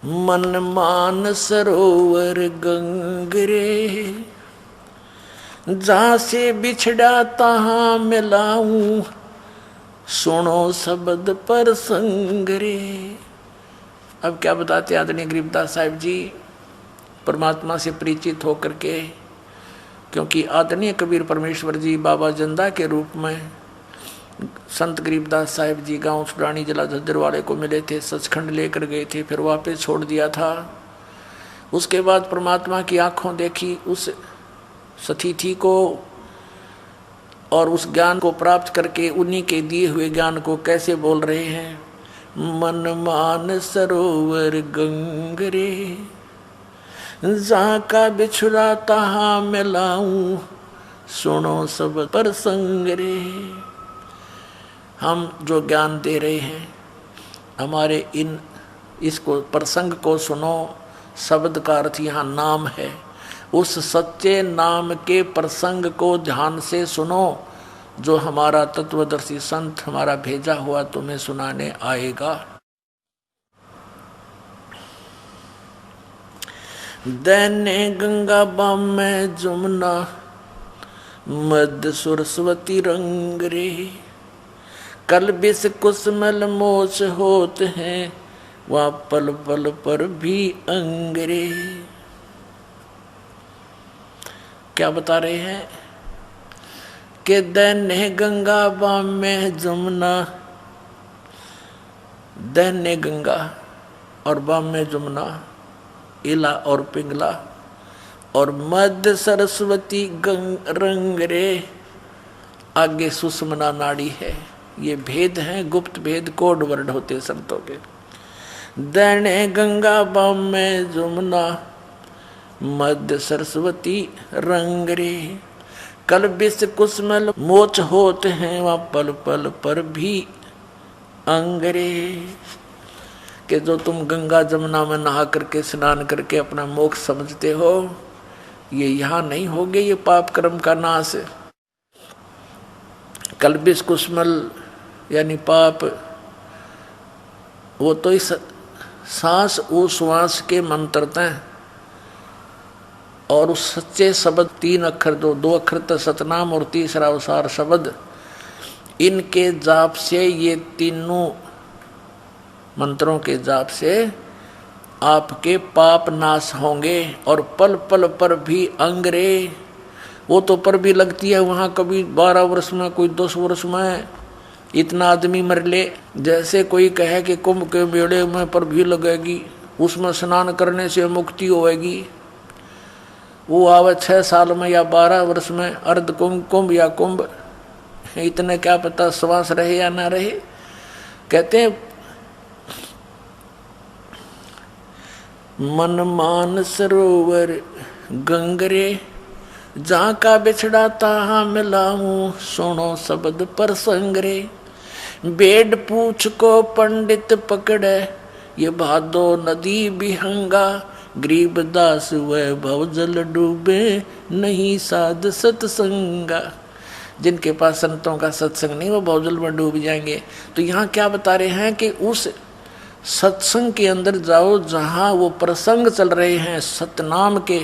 मन मान सरोवर गंगरे, जहाँ से बिछड़ा तहाँ मिलाऊं, सुनो शब्द पर संगरे। अब क्या बताते आदरणीय गरीबदास साहिब जी परमात्मा से परिचित होकर के, क्योंकि आदरणीय कबीर परमेश्वर जी बाबा जंदा के रूप में संत गरीबदास साहिब जी गांव सुरानी जिला झज्जर वाले को मिले थे, सचखंड लेकर गए थे, फिर वापस छोड़ दिया था। उसके बाद परमात्मा की आंखों देखी उस सतिथि को और उस ज्ञान को प्राप्त करके उन्हीं के दिए हुए ज्ञान को कैसे बोल रहे हैं। मन मान सरोवर गंगरे, जहाँ का बिछड़ा तहाँ मिलाऊं, सुनो सब पर संगरे। हम जो ज्ञान दे रहे हैं हमारे इसको प्रसंग को सुनो। शब्द का अर्थ यहाँ नाम है। उस सच्चे नाम के प्रसंग को ध्यान से सुनो जो हमारा तत्वदर्शी संत हमारा भेजा हुआ तुम्हें सुनाने आएगा। दैने गंगा बाम में जमुना, मध्य सरस्वती रंग रे, कल बिस कुसमल मोच होत हैं, वहाँ पल पल पर भी अंगरे। क्या बता रहे हैं कि दैन्य गंगा बाम में जमुना, दैन्य गंगा और बाम में जमुना, इला और पिंगला, और मध्य सरस्वती रंग रे, आगे सुषमना नाड़ी है। ये भेद हैं, गुप्त भेद, कोड वर्ड होते संतों के। दैन्य गंगा बाम में जमुना, मध्य सरस्वती रंग रे, कल बिस कुसमल मोच होते हैं, वहाँ पल पल पर भी अंगरे। कि जो तुम गंगा जमुना में नहा करके स्नान करके अपना मोक्ष समझते हो, ये यहाँ नहीं होगे। ये पाप कर्म का नाश। कल्बिस कुसमल यानी पाप, वो तो इस सांस उश्वास के मंत्रते हैं, और उस सच्चे शब्द 3 अक्षर, जो 2 अक्षर तो सतनाम और तीसरा अवसार शब्द, इनके जाप से, ये तीनों मंत्रों के जाप से आपके पाप नाश होंगे। और पल पल पर भी अंगरे, वो तो पर भी लगती है वहाँ, कभी 12 वर्ष में, कोई 10 वर्ष में इतना आदमी मर ले। जैसे कोई कहे कि कुंभ के मेले में पर भी लगेगी, उसमें स्नान करने से मुक्ति होएगी, वो आवे 6 साल में या 12 वर्ष में, अर्ध कुंभ या कुंभ, इतने क्या पता श्वास रहे या ना रहे। कहते हैं मन मान सरोवर गंगरे, जहाँ का बिछड़ा तहाँ मिलाऊं, सुनो शब्द पर संगरे। बेड पूछ को पंडित पकड़े, ये भादो नदी बिहंगा, गरीबदास वैभव जल डूबे, नहीं साध सत्संगा। जिनके पास संतों का सत्संग नहीं, वो भवजल में डूब जाएंगे। तो यहाँ क्या बता रहे हैं कि उस सत्संग के अंदर जाओ जहाँ वो प्रसंग चल रहे हैं सतनाम के,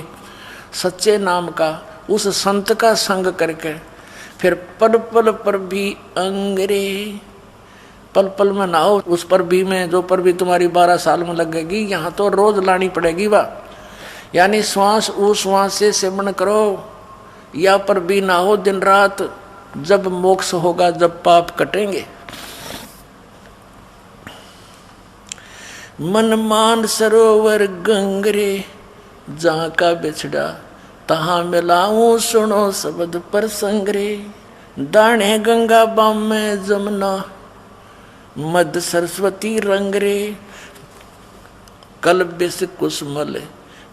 सच्चे नाम का, उस संत का संग करके, फिर पल पल पर भी अंगरे, पल पल में नाओ। उस पर भी में, जो पर भी तुम्हारी 12 साल में लगेगी, यहाँ तो रोज लानी पड़ेगी बा। यानी श्वास उश्वास से सेवन करो, या पर भी ना हो दिन रात। जब मोक्ष होगा, जब पाप कटेंगे। मन मान सरोवर गंगरे, जहाँ का बिछड़ा तहाँ मिलाऊं, सुनो शब्द पर संगरे। दाने गंगा बाम में जमुना, मध्य सरस्वती रंग रे, कल बिस कुसमल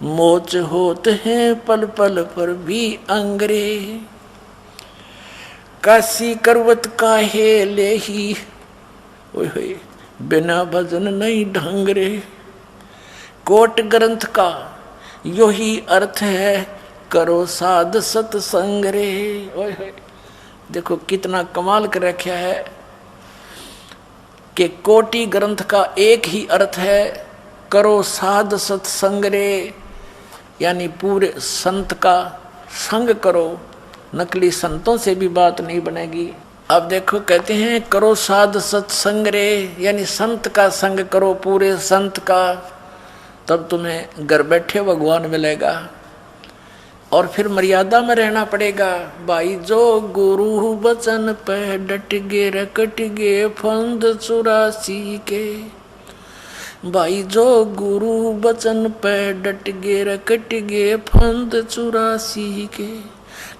मोच होते हैं, पल पल पर भी अंगरे। काशी करवत काहे ले ही, बिना भजन नहीं ढंग रे। कोट ग्रंथ का यो ही अर्थ है, करो साध सत्संग रे। ओए देखो कितना कमाल कर रखा है कि कोटि ग्रंथ का एक ही अर्थ है, करो साध सत्संग रे, यानी पूरे संत का संग करो, नकली संतों से भी बात नहीं बनेगी। अब देखो कहते हैं करो साध सत्संग रे, यानी संत का संग करो, पूरे संत का, तब तुम्हें घर बैठे भगवान मिलेगा। और फिर मर्यादा में रहना पड़ेगा। भाई जो गुरु बचन पे डट गे रकट गे फंद 84 के, भाई जो गुरु बचन पे डट गे रकट गे फंद 84 के,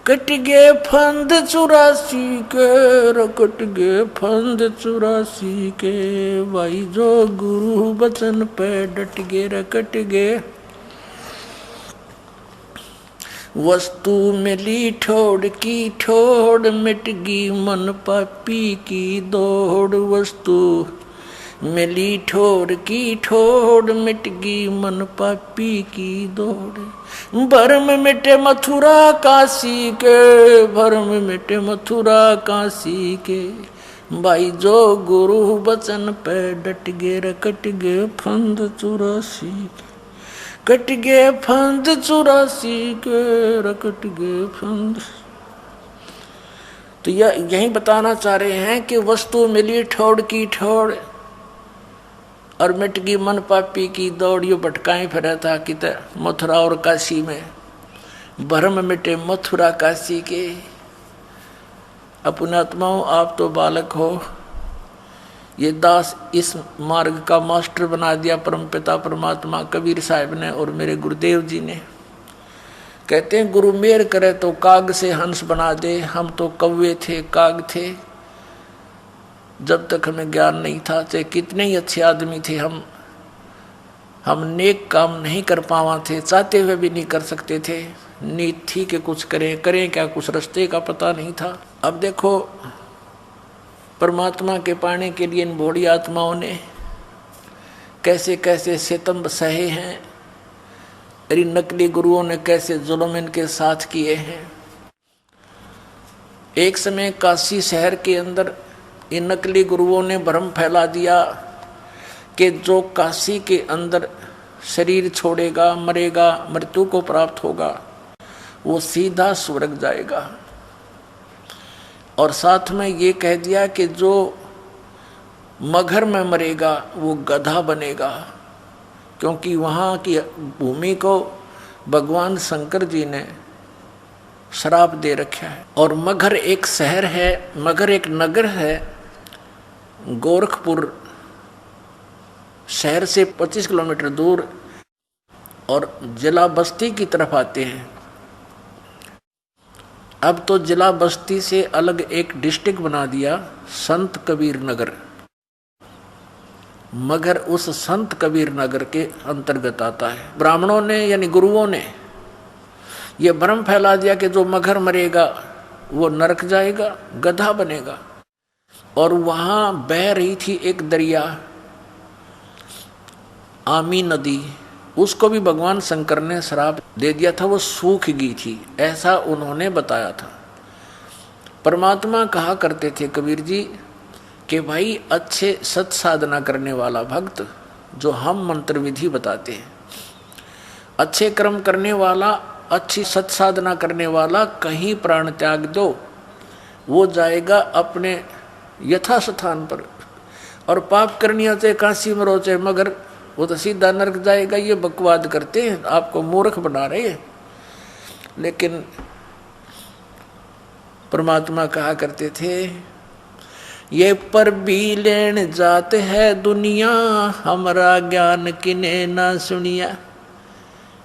कट गे फंद 84 के, रकट गे फंद 84 के, भाई जो गुरु बचन पे डट गे रकट गे। वस्तु मिली ठोड़ की ठोड़, मिट गई मन पापी की दौड़, वस्तु मिली ठोड़ की ठोड़, मिट गई मन पापी की दौड़, भरम मिटे मथुरा काशी के, भरम मिटे मथुरा काशी के, भाई जो गुरु बचन पे डट गे रकट गे फंद 84 के, कट गे फंद 84 के, रकट गे फंद। तो यही बताना चाह रहे हैं कि वस्तु मिली ठोड़ की ठोड़ और मिट गई मन पापी की दौड़। यो भटकाए फिर था कि मथुरा और काशी में, भरम मिटे मथुरा काशी के। अपने आत्माओं आप तो बालक हो, ये दास इस मार्ग का मास्टर बना दिया परमपिता परमात्मा कबीर साहब ने और मेरे गुरुदेव जी ने। कहते हैं गुरु मेहर करे तो काग से हंस बना दे, हम तो कौवे थे काग थे, जब तक हमें ज्ञान नहीं था, चाहे कितने ही अच्छे आदमी थे हम नेक काम नहीं कर पावा थे, चाहते हुए भी नहीं कर सकते थे। नीत थी कि कुछ करें क्या, कुछ रास्ते का पता नहीं था। अब देखो परमात्मा के पाने के लिए इन भोली आत्माओं ने कैसे कैसे सितम सहे हैं, इन नकली गुरुओं ने कैसे जुल्म इनके साथ किए हैं। एक समय काशी शहर के अंदर इन नकली गुरुओं ने भ्रम फैला दिया कि जो काशी के अंदर शरीर छोड़ेगा, मरेगा, मृत्यु को प्राप्त होगा, वो सीधा स्वर्ग जाएगा। और साथ में ये कह दिया कि जो मगहर में मरेगा वो गधा बनेगा, क्योंकि वहाँ की भूमि को भगवान शंकर जी ने श्राप दे रखा है। और मगहर एक शहर है, मगहर एक नगर है, गोरखपुर शहर से 25 किलोमीटर दूर, और जिला बस्ती की तरफ आते हैं। अब तो जिला बस्ती से अलग एक डिस्ट्रिक्ट बना दिया, संत कबीर नगर। मगर उस संत कबीर नगर के अंतर्गत आता है। ब्राह्मणों ने यानी गुरुओं ने यह भ्रम फैला दिया कि जो मगर मरेगा वो नरक जाएगा, गधा बनेगा। और वहां बह रही थी एक दरिया, आमी नदी, उसको भी भगवान शंकर ने श्राप दे दिया था, वो सूख गई थी, ऐसा उन्होंने बताया था। परमात्मा कहा करते थे कबीर जी कि भाई अच्छे सत साधना करने वाला भक्त, जो हम मंत्र विधि बताते हैं, अच्छे कर्म करने वाला, अच्छी सत साधना करने वाला कहीं प्राण त्याग दो, वो जाएगा अपने यथा स्थान पर। और पाप करनी चाहे काशी में रो चाहे मगर, वो तो सीधा नरक जाएगा। ये बकवाद करते हैं, आपको मूर्ख बना रहे हैं। लेकिन परमात्मा कहा करते थे, ये पर भी लेन जात है दुनिया, हमारा ज्ञान किने ना सुनिया।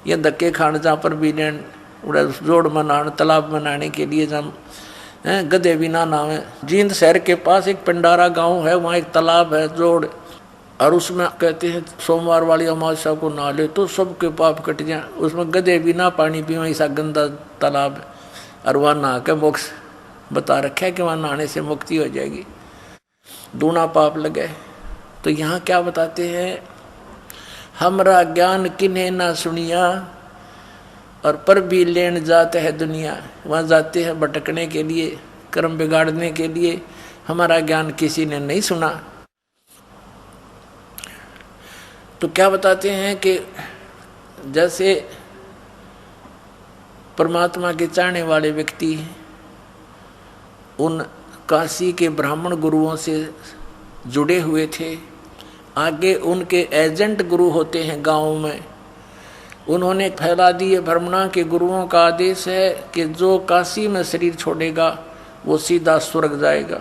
ये धक्के खान जहाँ पर भी लेन उड़ा जोड़ मनाने, तालाब बनाने के लिए जब गधे भी ना नाम है। जींद शहर के पास एक पंडारा गांव है, वहाँ एक तालाब है जोड़, और उसमें कहते हैं सोमवार वाली अमावस्या को नहा ले तो सबके पाप कट जाए। उसमें गधे भी ना पानी पीवा, ऐसा गंदा तालाब है, और वहाँ नहा के मोक्ष बता रखा है कि वहाँ नहाने से मुक्ति हो जाएगी, दूना पाप लगे। तो यहाँ क्या बताते हैं, हमरा ज्ञान किन्हें ना सुनिया, और पर भी लेन जाते है दुनिया। वहाँ जाते हैं भटकने के लिए, कर्म बिगाड़ने के लिए, हमारा ज्ञान किसी ने नहीं सुना। तो क्या बताते हैं कि जैसे परमात्मा के चाहने वाले व्यक्ति उन काशी के ब्राह्मण गुरुओं से जुड़े हुए थे, आगे उनके एजेंट गुरु होते हैं गांव में, उन्होंने फैला दिए भ्रमणा के गुरुओं का आदेश है कि जो काशी में शरीर छोड़ेगा वो सीधा स्वर्ग जाएगा।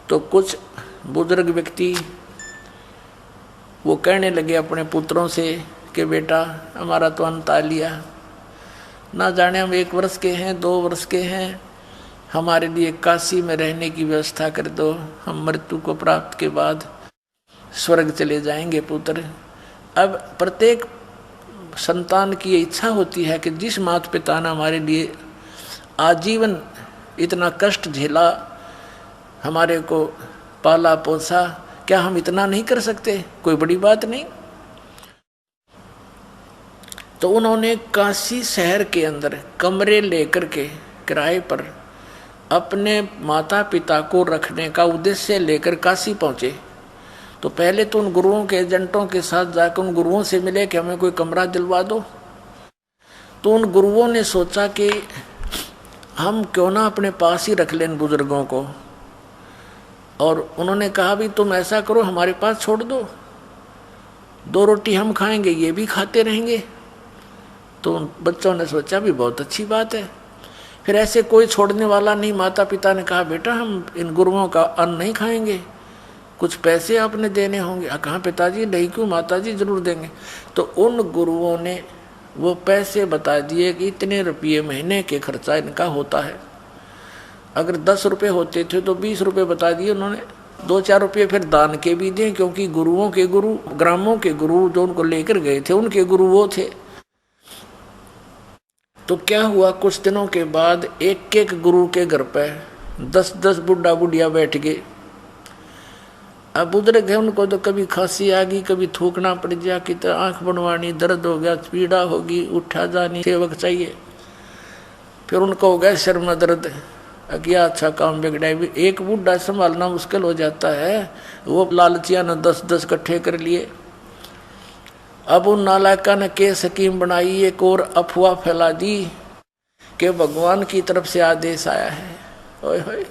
तो कुछ बुजुर्ग व्यक्ति वो कहने लगे अपने पुत्रों से कि बेटा हमारा तो अंत आ लिया, ना जाने हम 1 वर्ष के हैं 2 वर्ष के हैं, हमारे लिए काशी में रहने की व्यवस्था कर दो, हम मृत्यु को प्राप्त के बाद स्वर्ग चले जाएंगे पुत्र। अब प्रत्येक संतान की ये इच्छा होती है कि जिस माता पिता ने हमारे लिए आजीवन इतना कष्ट झेला, हमारे को पाला पोसा, क्या हम इतना नहीं कर सकते? कोई बड़ी बात नहीं। तो उन्होंने काशी शहर के अंदर कमरे लेकर के किराए पर अपने माता पिता को रखने का उद्देश्य लेकर काशी पहुंचे। तो पहले तो उन गुरुओं के एजेंटों के साथ जाकर उन गुरुओं से मिले कि हमें कोई कमरा दिलवा दो। तो उन गुरुओं ने सोचा कि हम क्यों ना अपने पास ही रख लें बुजुर्गों को, और उन्होंने कहा भी तुम ऐसा करो हमारे पास छोड़ दो, 2 रोटी हम खाएंगे ये भी खाते रहेंगे। तो उन बच्चों ने सोचा भी बहुत अच्छी बात है। फिर ऐसे कोई छोड़ने वाला नहीं, माता पिता ने कहा बेटा हम इन गुरुओं का अन्न नहीं खाएंगे, कुछ पैसे आपने देने होंगे। कहाँ पिताजी, नहीं क्यों माताजी, जरूर देंगे। तो उन गुरुओं ने वो पैसे बता दिए कि इतने रुपये महीने के खर्चा इनका होता है। अगर 10 रुपये होते थे तो 20 रुपये बता दिए उन्होंने, 2-4 रुपये फिर दान के भी दें, क्योंकि गुरुओं के गुरु, ग्रामों के गुरु जो उनको लेकर गए थे उनके गुरु वो थे। तो क्या हुआ, कुछ दिनों के बाद एक गुरु के घर पे 10-10 बुढ़ा बुढ़िया बैठ गए। अब बुजुर्ग है, उनको तो कभी खांसी आ गई, कभी थूकना पड़ गया, कि तो आंख बनवानी, दर्द हो गया, पीड़ा होगी, उठा जानी सेवक चाहिए। फिर उनको हो गया सिर में दर्द, क्या अच्छा काम बिगड़ा। भी एक बूढ़ा संभालना मुश्किल हो जाता है, वो लालचिया ने 10-10 इकट्ठे कर लिए। अब उन नालायका ने के स्कीम बनाई, एक और अफवाह फैला दी कि भगवान की तरफ से आदेश आया है। ओए होए,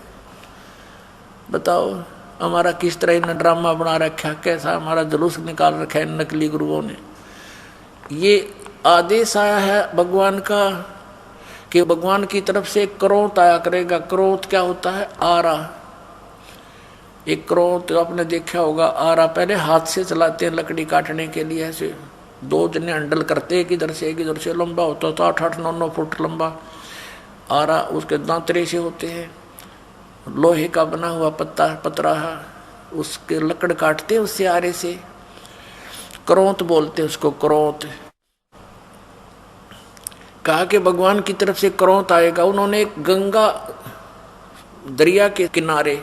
बताओ हमारा किस तरह इन्हें ड्रामा बना रखा, कैसा हमारा जुलूस निकाल रखा है नकली गुरुओं ने। ये आदेश आया है भगवान का कि भगवान की तरफ से क्रोध आया करेगा। क्रोध क्या होता है? आरा। एक क्रोध आपने देखा होगा, आरा पहले हाथ से चलाते हैं लकड़ी काटने के लिए, ऐसे 2 जने हैंडल करते, एक इधर से लंबा होता था, 8-8, 9-9 फुट लंबा आरा। उसके दांतरे से होते हैं, लोहे का बना हुआ पतरा, उसके लकड़ काटते उससे आरे से। क्रोध बोलते उसको, क्रोध। कहा कि भगवान की तरफ से क्रोध आएगा। उन्होंने एक गंगा दरिया के किनारे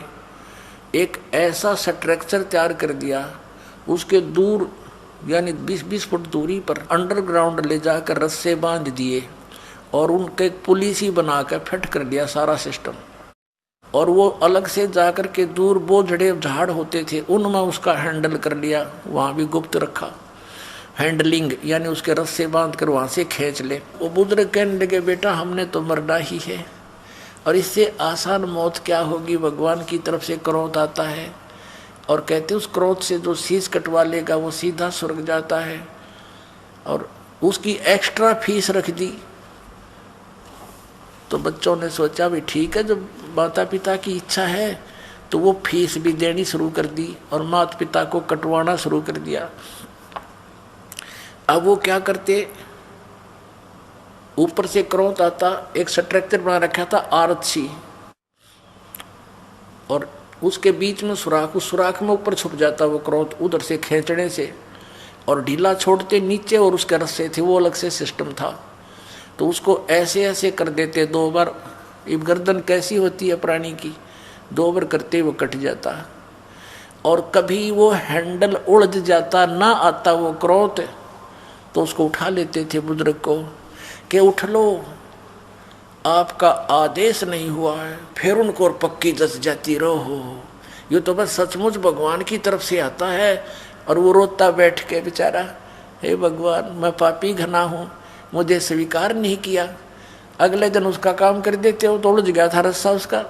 एक ऐसा स्ट्रक्चर तैयार कर दिया, उसके दूर यानी 20-20 फुट दूरी पर अंडरग्राउंड ले जाकर रस्से बांध दिए और उनके पुलिस ही बनाकर फिट कर दिया सारा सिस्टम। और वो अलग से जाकर के दूर बोझड़े झाड़ होते थे उनमें उसका हैंडल कर लिया, वहाँ भी गुप्त रखा, हैंडलिंग यानी उसके रस्से बांध कर वहाँ से खींच ले। वो बुजुर्ग कहने लगे बेटा हमने तो मरना ही है, और इससे आसान मौत क्या होगी? भगवान की तरफ से क्रोध आता है और कहते उस क्रोध से जो शीश कटवा लेगा वो सीधा स्वर्ग जाता है, और उसकी एक्स्ट्रा फीस रख दी। तो बच्चों ने सोचा भी ठीक है, जब माता पिता की इच्छा है तो वो फीस भी देनी शुरू कर दी और माता पिता को कटवाना शुरू कर दिया। अब वो क्या करते, ऊपर से क्रोध आता, एक स्ट्रक्चर बना रखा था आरक्षी, और उसके बीच में सुराख, उस सुराख में ऊपर छुप जाता वो क्रोध उधर से खींचने से, और ढीला छोड़ते नीचे, और उसके रस्से थे वो अलग से सिस्टम था। तो उसको ऐसे ऐसे कर देते 2 बार। ये गर्दन कैसी होती है प्राणी की, 2 बार करते वो कट जाता। और कभी वो हैंडल उलझ जाता, ना आता वो क्रोध, तो उसको उठा लेते थे बुजुर्ग को कि उठ लो, आपका आदेश नहीं हुआ है। फिर उनको और पक्की जस जाती रहो, ये तो बस सचमुच भगवान की तरफ से आता है, और वो रोता बैठ के बेचारा, हे भगवान मैं पापी घना हूँ, मुझे स्वीकार नहीं किया। अगले दिन उसका काम कर देते, वो तो उलझ गया था रस्सा उसका,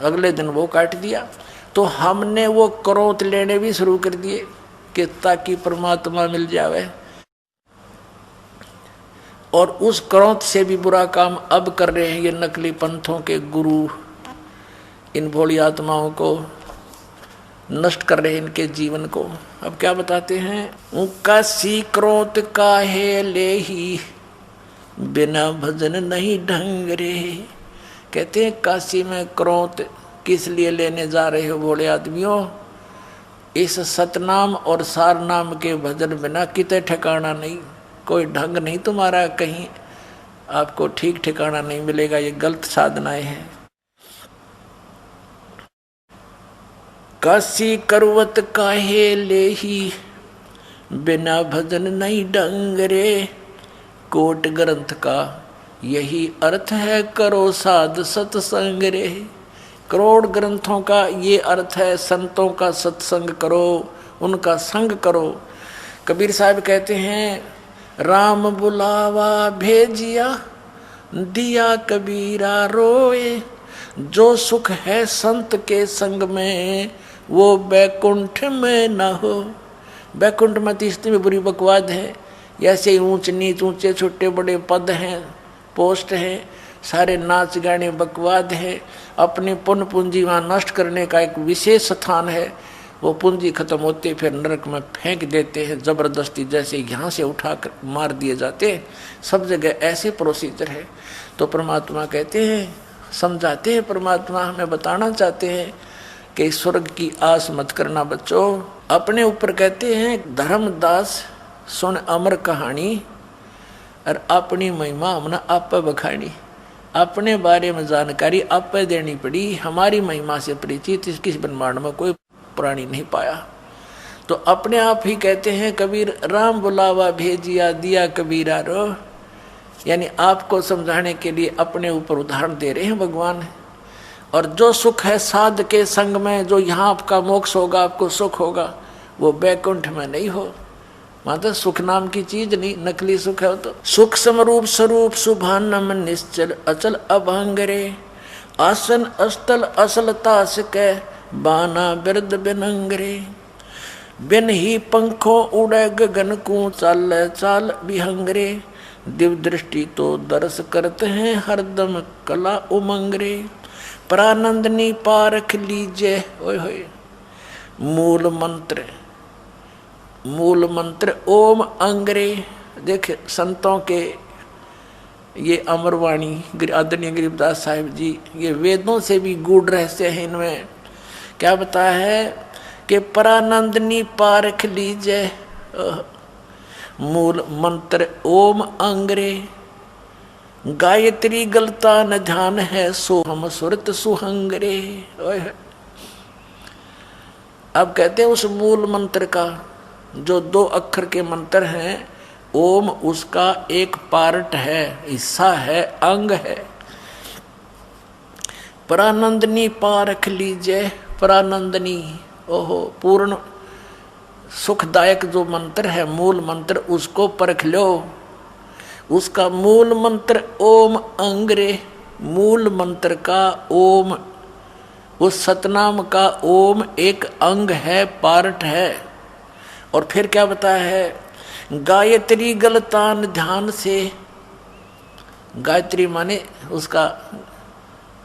अगले दिन वो काट दिया। तो हमने वो क्रोध लेने भी शुरू कर दिए कि ताकि परमात्मा मिल जावे, और उस क्रोध से भी बुरा काम अब कर रहे हैं ये नकली पंथों के गुरु, इन भोली आत्माओं को नष्ट कर रहे हैं, इनके जीवन को। अब क्या बताते हैं, उनका सी क्रोध काहे ले ही बिना भजन नहीं ढंग रे। कहते हैं काशी में क्रोध किस लिए लेने जा रहे हो भोले आदमियों, इस सतनाम और सार नाम के भजन बिना किते ठिकाना नहीं, कोई ढंग नहीं तुम्हारा, कहीं आपको ठीक ठिकाना नहीं मिलेगा, ये गलत साधनाएं हैं। काशी करवत काहे ले ही बिना भजन नहीं ढंग रे। कोट ग्रंथ का यही अर्थ है, करो साध सत्संग रे। करोड़ ग्रंथों का ये अर्थ है, संतों का सत्संग करो, उनका संग करो। कबीर साहब कहते हैं, राम बुलावा भेजिया दिया कबीरा रोए। जो सुख है संत के संग में वो बैकुंठ में न हो। बैकुंठ में तीसरी में बुरी बकवाद है, ऐसे ही ऊंच नीच, ऊंचे छोटे बड़े पद हैं, पोस्ट हैं, सारे नाच गाने बकवाद है। अपनी पुण्य पूंजी वहाँ नष्ट करने का एक विशेष स्थान है, वो पूंजी खत्म होते फिर नरक में फेंक देते हैं जबरदस्ती, जैसे यहाँ से उठाकर मार दिए जाते हैं। सब जगह ऐसे प्रोसीजर है। तो परमात्मा कहते हैं, समझाते हैं, परमात्मा हमें बताना चाहते हैं कि स्वर्ग की आस मत करना बच्चों। अपने ऊपर कहते हैं, धर्मदास सुन अमर कहानी और अपनी महिमा हमने आप बखानी। अपने बारे में जानकारी आप देनी पड़ी, हमारी महिमा से परिचित किस ब्रह्मांड में कोई प्राणी नहीं पाया। तो अपने आप ही कहते हैं कबीर, राम बुलावा भेजिया दिया कबीरा रो, यानी आपको समझाने के लिए अपने ऊपर उदाहरण दे रहे हैं भगवान। और जो सुख है साध के संग में, जो यहाँ आपका मोक्ष होगा, आपको सुख होगा, वो बैकुंठ में नहीं हो। माता सुख नाम की चीज नहीं, नकली सुख है वो तो। सुख समरूप स्वरूप सुभानम निश्चल अचल अभंग रे। आसन अस्तल असल तास के बाना बिरद बिनंगरे। बिन ही पंखों उड़े गगन को चाल चाल विहंगरे। दिव्य दृष्टि तो दर्श करते हैं हरदम कला उमंगरे। प्रानंदनी पारख लीजे ओए होए। मूल मंत्र, मूल मंत्र ओम अंगरे। देखे संतों के ये अमरवाणी आदरणीय गरीबदास साहिब जी, ये वेदों से भी गूढ़ रहस्य है इनमें। क्या बताया है कि परानंदनी पारख लीजे, मूल मंत्र ओम अंगरे। गायत्री गलता न ध्यान है, सोहम सुरत सुहंगरे। अब कहते हैं उस मूल मंत्र का, जो 2 अक्षर के मंत्र हैं, ओम उसका एक पार्ट है, हिस्सा है, अंग है। परानंदनी पारख लीजिए। परानंदनी ओहो, पूर्ण सुखदायक जो मंत्र है, मूल मंत्र, उसको परख लो। उसका मूल मंत्र ओम अंगरे। मूल मंत्र का ओम, उस सतनाम का ओम एक अंग है, पार्ट है। और फिर क्या बताया है, गायत्री गलतान ध्यान से। गायत्री माने उसका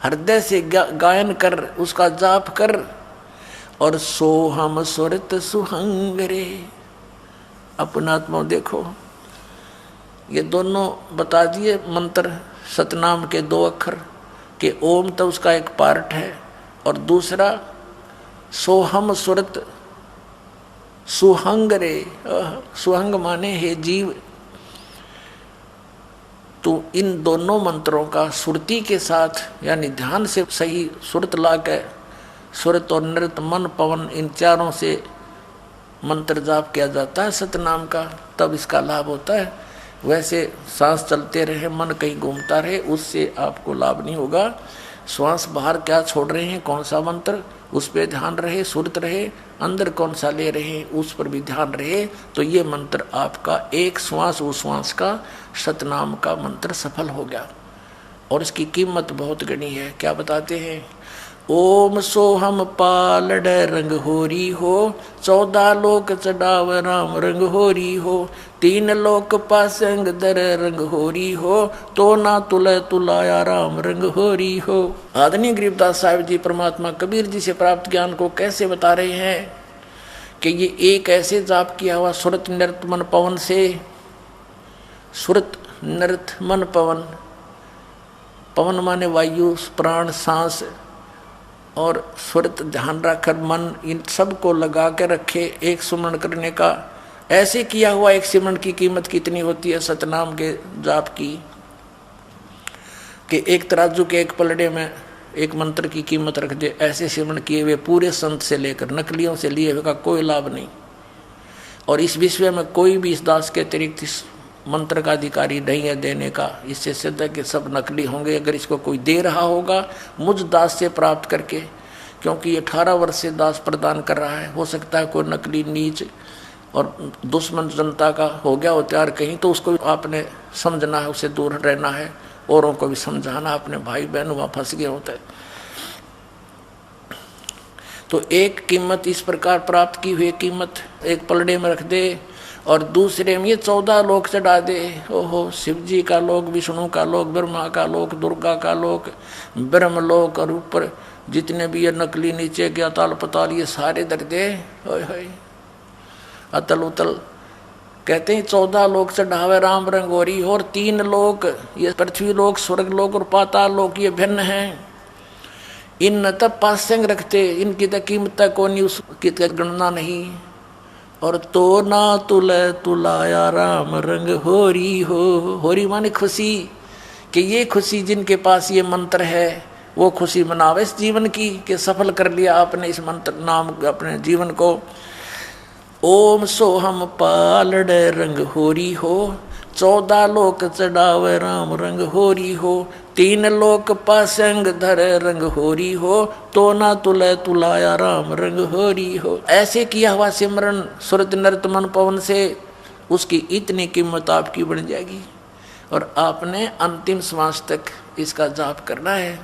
हृदय से गायन कर, उसका जाप कर। और सोहम सुरत सुहंगरे। अपना आत्मा देखो, ये दोनों बता दिए मंत्र सतनाम के 2 अक्षर के। ओम तो उसका एक पार्ट है, और दूसरा सोहम सुरत सुहंगरे। सुहंग माने हे जीव। तो इन दोनों मंत्रों का सुरती के साथ, यानी ध्यान से सही सुरत ला के, सुरत और नृत मन पवन इन चारों से मंत्र जाप किया जाता है सतनाम का, तब इसका लाभ होता है। वैसे सांस चलते रहे, मन कहीं घूमता रहे, उससे आपको लाभ नहीं होगा। श्वास बाहर क्या छोड़ रहे हैं, कौन सा मंत्र, उस पर ध्यान रहे, सुरत रहे, अंदर कौन सा ले रहे उस पर भी ध्यान रहे, तो ये मंत्र आपका एक श्वास उश्वास का सतनाम का मंत्र सफल हो गया। और इसकी कीमत बहुत गणी है। क्या बताते हैं? ओम सोहम पालड रंग होरी हो, 14 लोक चढ़ाव राम रंग होरी हो, 3 लोक पासंग दर रंग होरी हो, तो ना तुले तुलाया राम रंग होरी हो। आदरणीय गरीबदास साहिब जी परमात्मा कबीर जी से प्राप्त ज्ञान को कैसे बता रहे हैं कि ये एक ऐसे जाप किया हुआ सुरत नृत मन पवन से, सुरत नृत मन पवन, पवन माने वायु, प्राण, सांस, और सुरत ध्यान रखकर मन इन सब को लगा के रखे एक सुमरण करने का। ऐसे किया हुआ एक सिमरण की कीमत कितनी होती है सतनाम के जाप की, कि एक तराजू के एक पलड़े में एक मंत्र की कीमत रख दे। ऐसे सिमरण किए हुए पूरे संत से लेकर नकलियों से लिए हुए का कोई लाभ नहीं। और इस विश्व में कोई भी इस दास के अतिरिक्त इस मंत्र का अधिकारी नहीं है देने का। इससे सिद्ध है कि सब नकली होंगे। अगर इसको कोई दे रहा होगा मुझ दास से प्राप्त करके, क्योंकि 18 वर्ष से दास प्रदान कर रहा है, हो सकता है कोई नकली नीच और दुश्मन जनता का हो गया हो तैयार कहीं, तो उसको आपने समझना है, उसे दूर रहना है, औरों को भी समझाना। अपने भाई बहन वहाँ फंस गए होते। तो एक कीमत इस प्रकार प्राप्त की हुई कीमत एक पलड़े में रख दे और दूसरे में ये 14 लोक चढ़ा दे। ओहो, शिव जी का लोक, विष्णु का लोक, ब्रह्मा का लोक, दुर्गा का लोक, ब्रह्म लोक, और ऊपर जितने भी ये नकली नीचे के अताल पताल ये सारे दर दे। अतल उतल कहते हैं 14 लोक चढ़ावे राम रंगोरी, और 3 लोक ये पृथ्वी लोक, स्वर्ग लोक और पाताल लोक ये भिन्न हैं। इन तब पासंग रखते, इनकी तो कीमत को नहीं, उसकी गणना नहीं। और तो ना तुले तुलाया राम रंग होरी हो, होरी माने खुशी, कि ये खुशी जिनके पास ये मंत्र है वो खुशी मनावे इस जीवन की, कि सफल कर लिया आपने इस मंत्र नाम अपने जीवन को। ओम सोहम पालड़ रंग होरी हो, 14 लोक चढ़ावे राम रंग होरी हो, 3 लोक पासंग धर रंग होरी हो, तो ना तुले तुलाया राम रंग होरी हो। ऐसे किया हुआ सिमरन सुरत नृत मन पवन से उसकी इतनी कीमत आपकी बढ़ जाएगी। और आपने अंतिम श्वास तक इसका जाप करना है।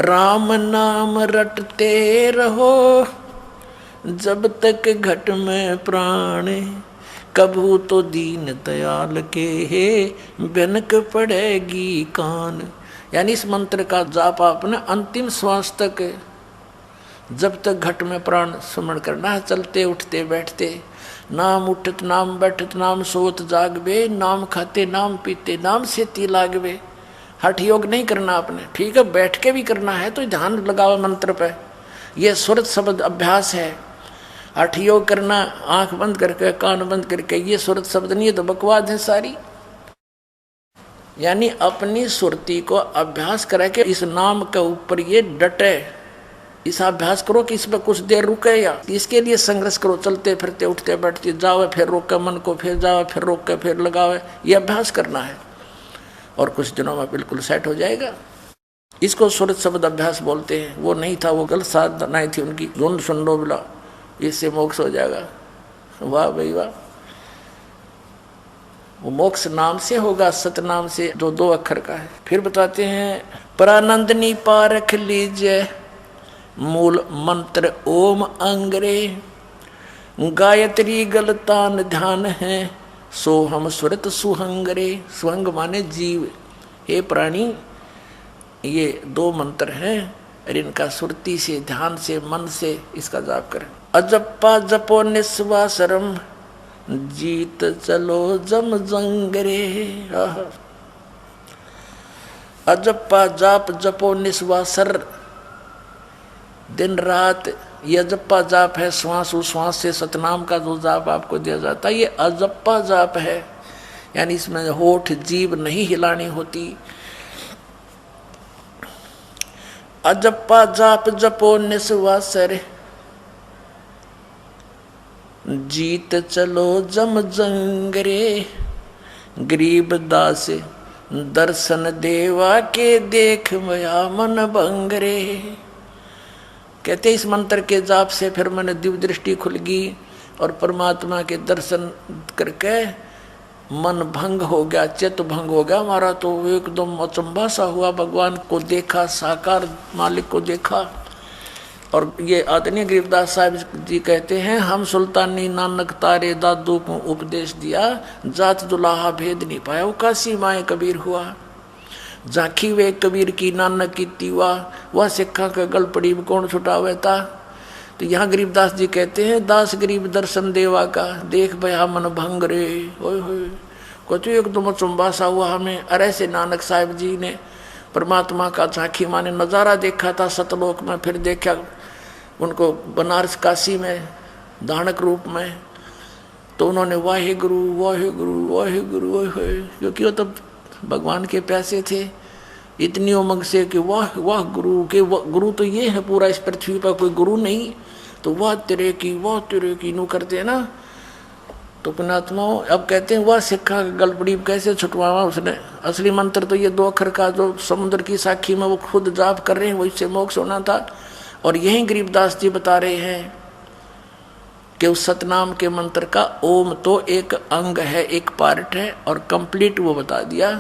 राम नाम रटते रहो जब तक घट में प्राण, कभू तो दीन दयाल के बनक पड़ेगी कान। यानी इस मंत्र का जाप आपने अंतिम श्वास तक जब तक घट में प्राण स्मरण करना है, चलते उठते बैठते, नाम उठत नाम बैठत नाम सोत जागवे, नाम खाते नाम पीते नाम सेती लागवे। हठ योग नहीं करना आपने, ठीक है, बैठ के भी करना है तो ध्यान लगाओ मंत्र पे। यह सुरत शब्द अभ्यास है। हठ योग करना आंख बंद करके कान बंद करके, ये सुरत शब्द नहीं है तो बकवाद है सारी। यानी अपनी सुरती को अभ्यास करा के इस नाम के ऊपर ये डटे, इस अभ्यास करो कि इसमें कुछ देर रुके, या इसके लिए संघर्ष करो, चलते फिरते उठते बैठते जाओ, फिर रोके मन को, फिर जाओ, फिर रोक के फिर लगावे, ये अभ्यास करना है और कुछ दिनों में बिल्कुल सेट हो जाएगा। इसको सुरत शब्द अभ्यास बोलते हैं। वो नहीं था, वो गलत साधनाएं थी उनकी। धुन सुन लो बिला, इससे मोक्ष हो जाएगा। वाह भाई वाह, वो मोक्ष नाम से होगा, सतनाम से जो 2 अक्षर का है। फिर बताते हैं, परानंदनी पारख लीजिए मूल मंत्र ओम अंग्रे, गायत्री गलतान ध्यान है, सो हम सुरत सुहंगरे। सुहंग माने जीव। हे प्राणी, ये 2 मंत्र हैं और इनका सुरती से, ध्यान से, मन से इसका जाप करें। अजप्पा जपो निस्वासरम, जीत चलो जम जंगरे। अजप्पा जाप जपो निस्वासर, दिन रात ये अजप्पा जाप है। श्वास उश्वास से सतनाम का जो जाप आपको दिया जाता है ये अजप्पा जाप है। यानी इसमें होठ जीभ नहीं हिलानी होती। अजप्पा जाप जपो निस्वासर, जीत चलो जम जंगरे। गरीब दास दर्शन देवा के देख मया मन भंगरे। कहते इस मंत्र के जाप से फिर मैंने दिव्य दृष्टि खुल गई और परमात्मा के दर्शन करके मन भंग हो गया, चित्त भंग हो गया हमारा। तो एकदम अचंभा सा हुआ, भगवान को देखा, साकार मालिक को देखा। और ये आदरणीय गरीबदास साहब जी कहते हैं, हम सुल्तानी नानक तारे दादू को उपदेश दिया, जात दुलाहा भेद नहीं पाया। वो काशी माए कबीर हुआ, झांकी वे कबीर की नानक की तीवा, वह सिक्खा का गल पड़ी कौन छुटावे था। तो यहाँ गरीबदास जी कहते हैं, दास गरीब दर्शन देवा का देख भया मन भंग रे। ओए होए को तो एकदम चुम्बा सा हुआ हमें। अरे से नानक साहब जी ने परमात्मा का झांकी माने नज़ारा देखा था सतलोक में, फिर देखा उनको बनारस काशी में दानक रूप में। तो उन्होंने वाहे गुरु वाहे गुरु वाहे गुरु वाहे, क्योंकि वो तब भगवान के प्यासे थे इतनी उमंग से कि वाह वाह गुरु के गुरु तो ये है पूरा इस पृथ्वी पर कोई गुरु नहीं। तो वाह तेरे की नू करते हैं ना। तो पुणात्माओं अब कहते हैं, वह सिक्खा गलपड़ी कैसे छुटवावा उसने। असली मंत्र तो ये 2 अक्षर का जो समुद्र की साखी में वो खुद जाप कर रहे हैं, वही से मोक्ष होना था। और यही गरीबदास जी बता रहे हैं कि उस सतनाम के मंत्र का ओम तो एक अंग है, एक पार्ट है, और कंप्लीट वो बता दिया।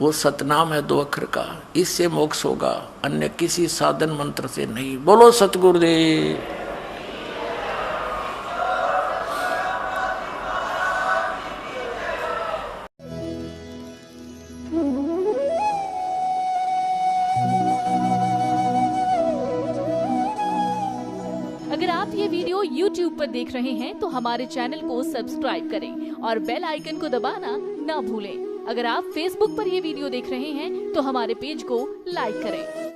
वो सतनाम है 2 अक्षर का, इससे मोक्ष होगा, अन्य किसी साधन मंत्र से नहीं। बोलो सतगुरुदेव। अगर आप ये वीडियो YouTube पर देख रहे हैं तो हमारे चैनल को सब्सक्राइब करें और बेल आइकन को दबाना ना भूलें। अगर आप Facebook पर ये वीडियो देख रहे हैं तो हमारे पेज को लाइक करें।